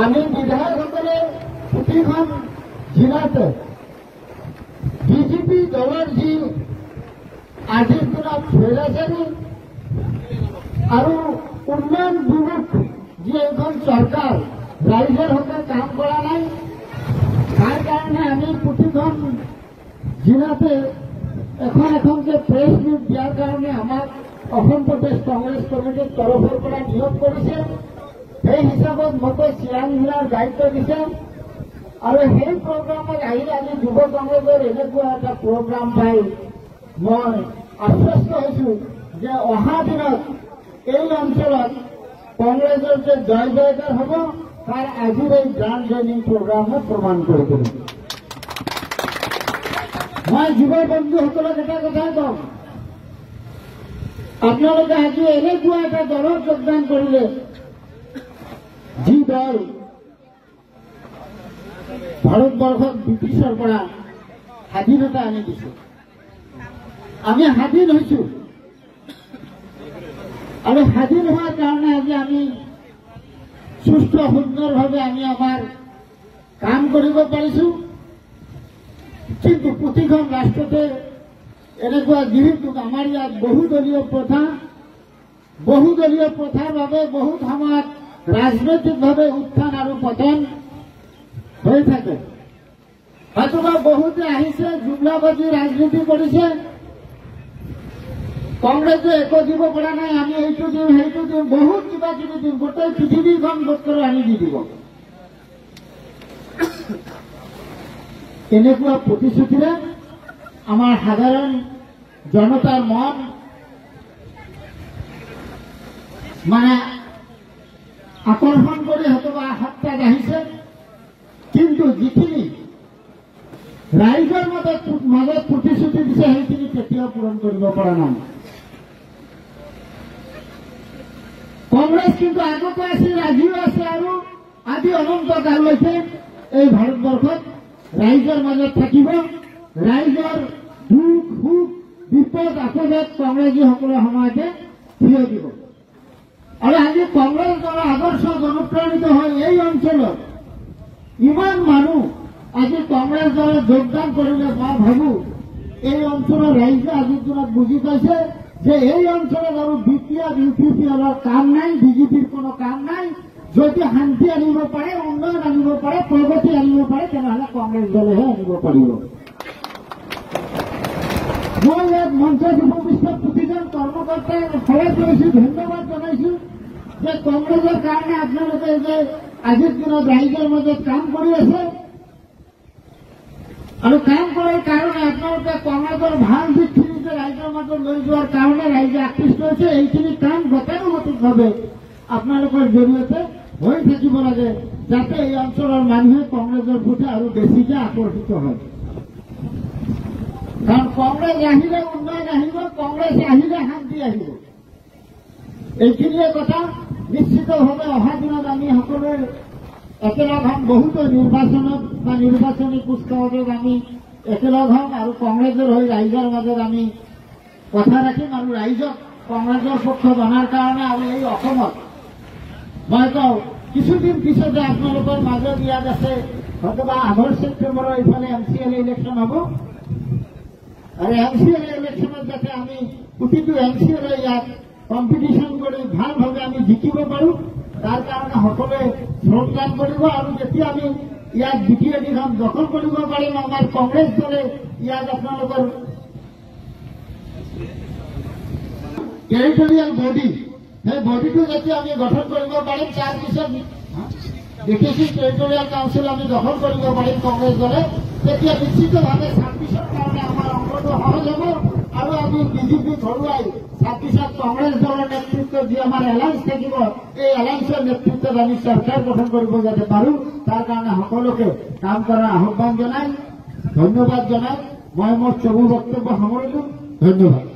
আমি বিধায়কসকলে প্ৰতিখন জিলাতে বিজেপি দলৰ যি আজিৰ দিনত ফেৰাচাৰী আৰু উন্নয়ন বিমুখ যি এখন চৰকাৰ ৰাইজৰ হকে কাম কৰা নাই, তাৰ কাৰণে আমি প্ৰতিখন জিলাতে এখন এখনকে প্ৰেছ মিট দিয়াৰ কাৰণে আমাক অসম প্ৰদেশ কংগ্ৰেছ কমিটিৰ তৰফৰ পৰা নিয়োগ কৰিছে। সেই হিচাপত মোকে চিৰাং জিলাৰ দায়িত্ব দিছে আৰু সেই প্ৰগ্ৰামত আহিলে আমি যুৱ কংগ্ৰেছৰ এনেকুৱা এটা প্ৰগ্ৰাম পাই মই আশ্বস্ত হৈছো যে অহা দিনত এই অঞ্চলত কংগ্ৰেছৰ যে জয় জয়কাৰ হ'ব তাৰ আজিৰ এই গ্ৰাণ্ড জয়নিং প্ৰগ্ৰামত প্ৰমাণ কৰি দিম। মই যুৱ বন্ধুসকলক এটা কথাই কওঁ, আপোনালোকে আজি এনেকুৱা এটা দলত যোগদান কৰিলে যি দল ভাৰতবৰ্ষক ব্ৰিটিছৰ পৰা স্বাধীনতা আনি দিছে। আমি স্বাধীন হৈছো আৰু স্বাধীন হোৱাৰ কাৰণে আজি আমি সুস্থ সুন্দৰভাৱে আমি আমাৰ কাম কৰিব পাৰিছো। কিন্তু প্ৰতিখন ৰাষ্ট্ৰতে এনেকুৱা যিহেতু আমাৰ ইয়াত বহুদলীয় প্ৰথাৰ বাবে বহুত সময়ত ৰাজনৈতিকভাৱে উত্থান আৰু পতন হৈ থাকে। হয়তোবা বহুতে আহিছে জুমলাবাদী ৰাজনীতি কৰিছে, কংগ্ৰেছে একো দিব পৰা নাই, আমি এইটো দিম সেইটো দিম, বহুত কিবা কিবি দিম, গোটেই পৃথিৱীখন বোধ কৰি আনি দি দিব। এনেকুৱা প্ৰতিশ্ৰুতিৰে আমাৰ সাধাৰণ জনতাৰ মন মানে আকৰ্ষণ কৰি হয়তোবা সত্তাত আহিছে, কিন্তু যিখিনি ৰাইজৰ মাজত প্ৰতিশ্ৰুতি দিছে সেইখিনি কেতিয়াও পূৰণ কৰিব পৰা নাই। কংগ্ৰেছ কিন্তু আগতো আছিল, আজিও আছে আৰু আজি অনন্ত কাললৈকে এই ভাৰতবৰ্ষত ৰাইজৰ মাজত থাকিব। ৰাইজৰ দুখ সুখ বিপদ আপদত কংগ্ৰেছীসকলৰ সময়তে থিয় দিব। আৰু আজি কংগ্ৰেছ দলৰ আদৰ্শ অনুপ্ৰাণিত হৈ এই অঞ্চলত ইমান মানুহ আজি কংগ্ৰেছ দলত যোগদান কৰিলে মই ভাবো এই অঞ্চলৰ ৰাইজে আজিৰ দিনত বুজি পাইছে যে এই অঞ্চলত আৰু বিপিআৰ ইউপিপিএলৰ কাম নাই, বিজেপিৰ কোনো কাম নাই। যদি শান্তি আনিব পাৰে, উন্নয়ন আনিব পাৰে, প্ৰগতি আনিব পাৰে, তেনেহলে কংগ্ৰেছ দলেহে আনিব পাৰিব। মই ইয়াত মঞ্চত উপবিষ্ট প্ৰতিজন কৰ্মকৰ্তাই সহায় কৰিছো, ধন্যবাদ জনাইছো যে কংগ্ৰেছৰ কাৰণে আপোনালোকে যে আজিৰ দিনত ৰাইজৰ মাজত কাম কৰি আছে আৰু কাম কৰাৰ কাৰণে আপোনালোকে কংগ্ৰেছৰ ভাল দিশখিনি যে ৰাইজৰ মাজত লৈ যোৱাৰ কাৰণে ৰাইজে আকৃষ্ট হৈছে। এইখিনি কাম গতানুগতিকভাৱে আপোনালোকৰ জৰিয়তে হৈ থাকিব লাগে, যাতে এই অঞ্চলৰ মানুহে কংগ্ৰেছৰ প্ৰতি আৰু বেছিকে আকৰ্ষিত হয়। কাৰণ কংগ্ৰেছ আহিলে উন্নয়ন আহিব, কংগ্ৰেছ আহিলে শান্তি আহিব। এইখিনিয়ে কথা। নিশ্চিতভাৱে অহা দিনত আমি সকলোৱে একেলগ হ'ম, বহুতো নিৰ্বাচনত বা নিৰ্বাচনী কুচকাৱাজত আমি একেলগ হ'ম আৰু কংগ্ৰেছৰ হৈ ৰাইজৰ মাজত আমি কথা ৰাখিম আৰু ৰাইজক কংগ্ৰেছৰ পক্ষত অনাৰ কাৰণে আৰু এই অসমত মই কওঁ কিছুদিন পিছতে আপোনালোকৰ মাজত ইয়াত আছে হয়তোবা 8 ছেপ্টেম্বৰৰ এইফালে MCL ইলেকশ্যন হ'ব আৰু MCL ইলেকশ্যনত যাতে আমি প্ৰতিটো MCL ইয়াত কম্পিটিশ্যন কৰি ভালভাৱে আমি জিকিব পাৰোঁ, তাৰ কাৰণে সকলোৱে শ্ৰমদান কৰিব। আৰু যেতিয়া আমি ইয়াত দ্বিতীয়খন দখল কৰিব পাৰিম, আমাৰ কংগ্ৰেছ দলে ইয়াত আপোনালোকৰ টেৰিটৰিয়েল বডি, সেই বডিটো যেতিয়া আমি গঠন কৰিব পাৰিম, তাৰপিছত বিকেসি টেৰিটৰিয়েল কাউন্সিল আমি দখল কৰিব পাৰিম কংগ্ৰেছ দলে, তেতিয়া নিশ্চিতভাৱে 26ৰ কাৰণে আমাৰ অংকটো সহজ হ'ব আৰু আমি বিজেপিক হৰুৱাই 26ত কংগ্ৰেছ দলৰ নেতৃত্বত যি আমাৰ এলায়েন্স থাকিব, এই এলায়েন্সৰ নেতৃত্বত আমি চৰকাৰ গঠন কৰিব যাতে পাৰোঁ, তাৰ কাৰণে সকলোকে কাম কৰাৰ আহ্বান জনাই ধন্যবাদ জনাই মই মোৰ চমু বক্তব্য সামৰিলোঁ। ধন্যবাদ।